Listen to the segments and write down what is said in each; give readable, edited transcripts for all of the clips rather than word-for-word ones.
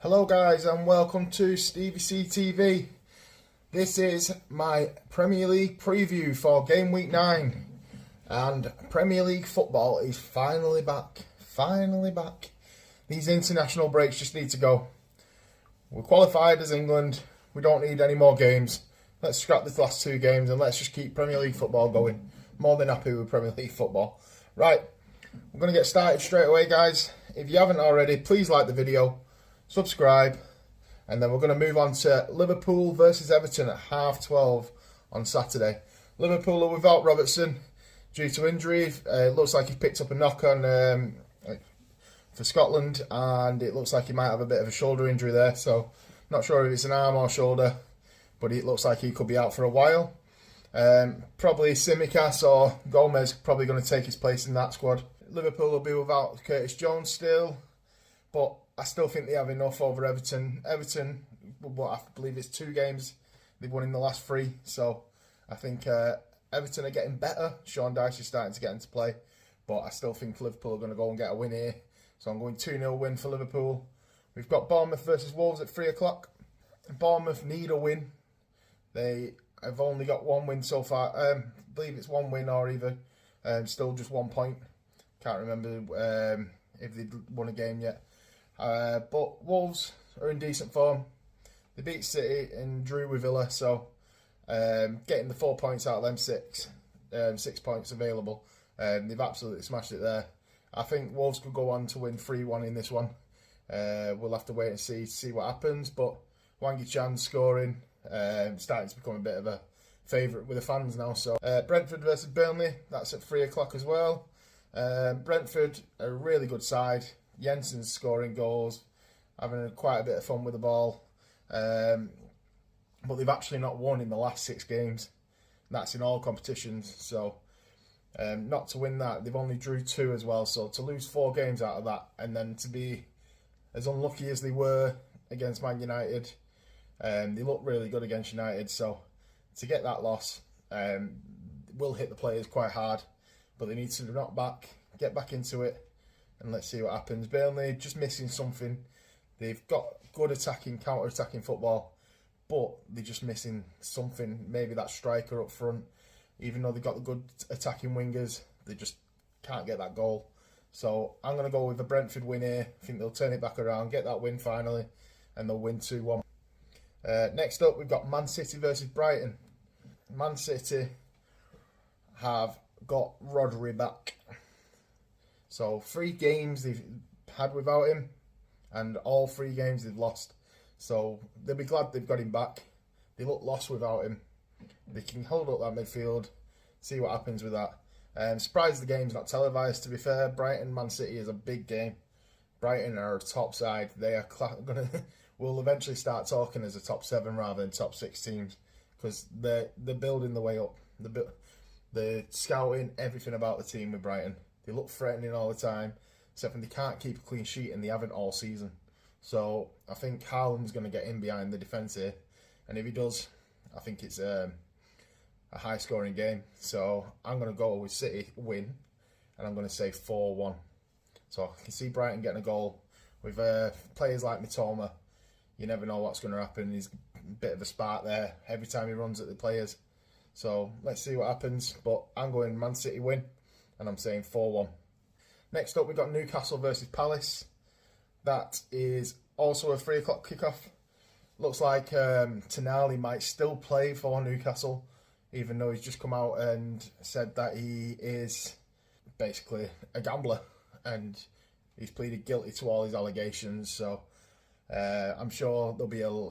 Hello guys and welcome to steviectv. This is my Premier League preview for game week 9 and Premier League football is finally back. These international breaks just need to go. We're qualified as England, we don't need any more games. Let's scrap the last 2 games and let's just keep Premier League football going. More than happy with Premier League football. Right, we're going to get started straight away guys. If you haven't already, please like the video, subscribe, and then we're going to move on to Liverpool versus Everton at 12:30 on Saturday. Liverpool are without Robertson due to injury. It looks like he picked up a knock on for Scotland, and it looks like he might have a bit of a shoulder injury there. So not sure if it's an arm or shoulder, but it looks like he could be out for a while. Probably Tsimikas or Gomez probably going to take his place in that squad. Liverpool will be without Curtis Jones still, but I still think they have enough over Everton. Everton, I believe it's 2 games they've won in the last 3, so I think Everton are getting better. Sean Dyche is starting to get into play, but I still think Liverpool are going to go and get a win here. So I'm going 2-0 win for Liverpool. We've got Bournemouth versus Wolves at 3 o'clock. Bournemouth need a win. They have only got 1 win so far. I believe it's 1 win or either. Still just 1 point. Can't remember if they've won a game yet. But Wolves are in decent form. They beat City and drew with Villa, so getting the 4 points out of them 6 points available. They've absolutely smashed it there. I think Wolves could go on to win 3-1 in this one. We'll have to wait and see what happens. But Wangi Chan scoring, starting to become a bit of a favourite with the fans now. So Brentford versus Burnley, that's at 3 o'clock as well. Brentford are a really good side. Jensen's scoring goals, having quite a bit of fun with the ball. But they've actually not won in the last 6 games. That's in all competitions. So not to win that, they've only drew 2 as well. So to lose 4 games out of that, and then to be as unlucky as they were against Man United, they look really good against United. So to get that loss will hit the players quite hard. But they need to knock back, get back into it, and let's see what happens. Burnley just missing something. They've got good attacking, counter-attacking football, but they're just missing something. Maybe that striker up front. Even though they've got the good attacking wingers, they just can't get that goal. So I'm going to go with a Brentford win here. I think they'll turn it back around, get that win finally, and they'll win 2-1. Next up, we've got Man City versus Brighton. Man City have got Rodri back. So 3 games they've had without him, and all 3 games they've lost. So they'll be glad they've got him back. They look lost without him. They can hold up that midfield, see what happens with that. Surprised the game's not televised, to be fair. Brighton Man City is a big game. Brighton are a top side. They are will eventually start talking as a top 7 rather than top 6 teams, because they're building the way up. They're scouting everything about the team with Brighton. They look threatening all the time, except when they can't keep a clean sheet, and they haven't all season. So I think Haaland's going to get in behind the defence here, and if he does, I think it's a high-scoring game. So I'm going to go with City win, and I'm going to say 4-1. So I can see Brighton getting a goal. With players like Mitoma, you never know what's going to happen. He's a bit of a spark there every time he runs at the players. So let's see what happens. But I'm going Man City win, and I'm saying 4-1. Next up, we've got Newcastle versus Palace. That is also a 3 o'clock kickoff. Looks like Tonali might still play for Newcastle, even though he's just come out and said that he is basically a gambler, and he's pleaded guilty to all his allegations. So I'm sure there'll be a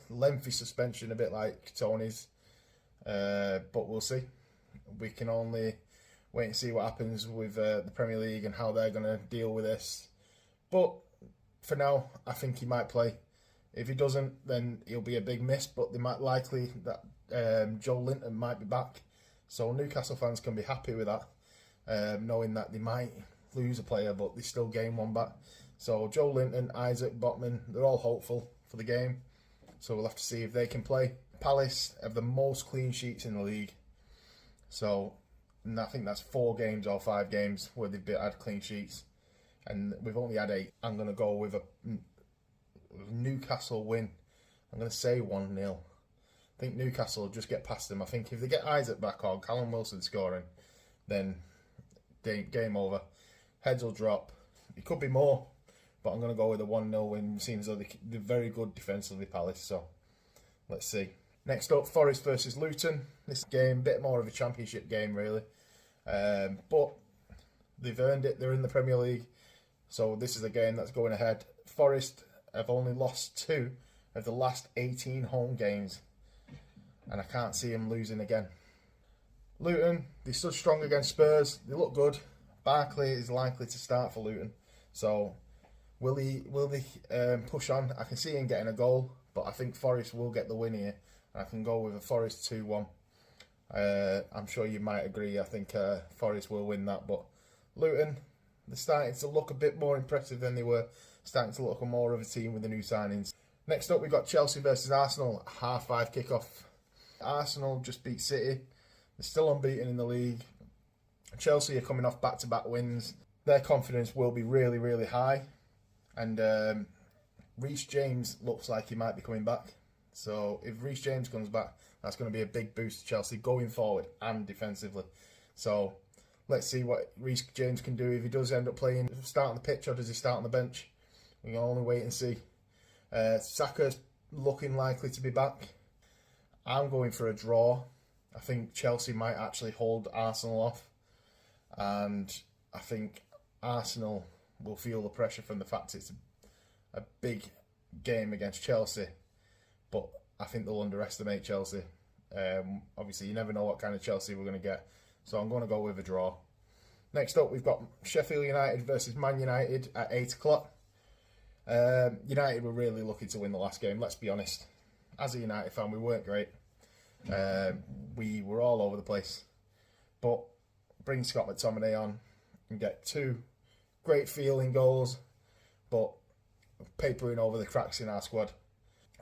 lengthy suspension, a bit like Tony's. But we'll see. We can only wait and see what happens with the Premier League and how they're going to deal with this. But for now, I think he might play. If he doesn't, then he'll be a big miss. But they might likely that Joe Linton might be back. So Newcastle fans can be happy with that, knowing that they might lose a player, but they still gain one back. So Joe Linton, Isaac, Botman, they're all hopeful for the game. So we'll have to see if they can play. Palace have the most clean sheets in the league. So I think that's 4 games or 5 games where they've had clean sheets. And we've only had 8. I'm going to go with Newcastle win. I'm going to say 1-0. I think Newcastle will just get past them. I think if they get Isaac back or Callum Wilson scoring, then game over. Heads will drop. It could be more, but I'm going to go with a 1-0 win. Seems like they're very good defensively, Palace, so let's see. Next up, Forest versus Luton. This game, a bit more of a championship game, really. But they've earned it. They're in the Premier League, so this is a game that's going ahead. Forest have only lost 2 of the last 18 home games, and I can't see them losing again. Luton, they stood strong against Spurs. They look good. Barkley is likely to start for Luton, so will they push on? I can see him getting a goal, but I think Forest will get the win here. I can go with a Forest 2-1. I'm sure you might agree. I think Forest will win that, but Luton, they're starting to look a bit more impressive than they were. Starting to look more of a team with the new signings. Next up, we've got Chelsea versus Arsenal, 5:30 kickoff. Arsenal just beat City. They're still unbeaten in the league. Chelsea are coming off back-to-back wins. Their confidence will be really, really high. And Reece James looks like he might be coming back. So if Reece James comes back, that's going to be a big boost to Chelsea going forward and defensively. So let's see what Reece James can do. If he does end up playing, start on the pitch or does he start on the bench? We can only wait and see. Saka's looking likely to be back. I'm going for a draw. I think Chelsea might actually hold Arsenal off. And I think Arsenal will feel the pressure from the fact it's a big game against Chelsea. But I think they'll underestimate Chelsea. Obviously, you never know what kind of Chelsea we're going to get. So I'm going to go with a draw. Next up, we've got Sheffield United versus Man United at 8 o'clock. United were really lucky to win the last game, let's be honest. As a United fan, we weren't great. We were all over the place. But bring Scott McTominay on and get 2 great feeling goals, but papering over the cracks in our squad.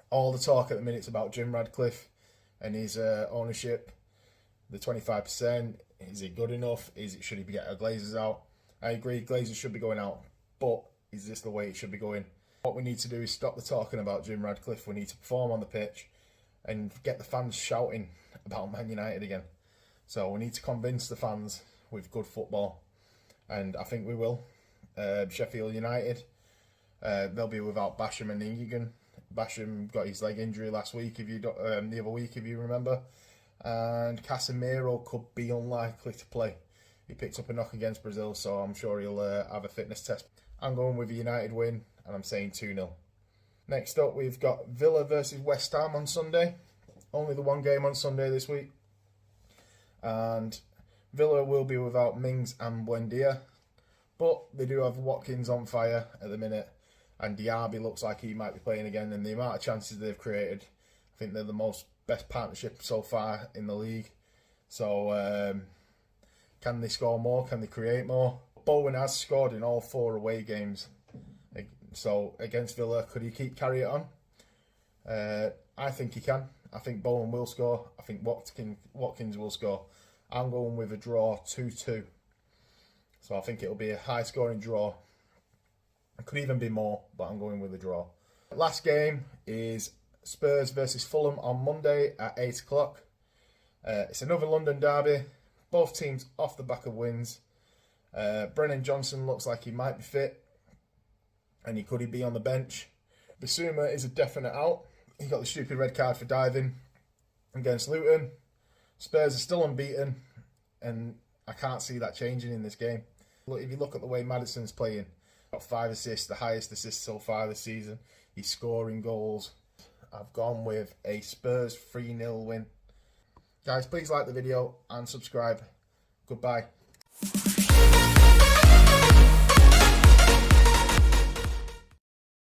All the talk at the minute is about Jim Radcliffe and his ownership, the 25%. Is he good enough? Should he be getting Glazers out? I agree, Glazers should be going out, but is this the way it should be going? What we need to do is stop the talking about Jim Radcliffe. We need to perform on the pitch and get the fans shouting about Man United again. So we need to convince the fans with good football, and I think we will. Sheffield United, they'll be without Basham and Egan. Basham got his leg injury last week, the other week, if you remember, and Casemiro could be unlikely to play. He picked up a knock against Brazil, so I'm sure he'll have a fitness test. I'm going with a United win, and I'm saying 2-0. Next up, we've got Villa versus West Ham on Sunday. Only the one game on Sunday this week, and Villa will be without Mings and Buendia, but they do have Watkins on fire at the minute. And Diaby looks like he might be playing again, and the amount of chances they've created, I think they're the best partnership so far in the league. So can they score more? Can they create more? Bowen has scored in all 4 away games. So against Villa, could he carry it on? I think he can. I think Bowen will score. I think Watkins will score. I'm going with a draw, 2-2. So I think it'll be a high-scoring draw. It could even be more, but I'm going with a draw. Last game is Spurs versus Fulham on Monday at 8 o'clock. It's another London derby. Both teams off the back of wins. Brennan Johnson looks like he might be fit. And could he be on the bench? Bissouma is a definite out. He got the stupid red card for diving against Luton. Spurs are still unbeaten, and I can't see that changing in this game. Look, if you look at the way Maddison's playing, got 5 assists, the highest assists so far this season. He's scoring goals. I've gone with a Spurs 3-0 win. Guys, please like the video and subscribe. Goodbye.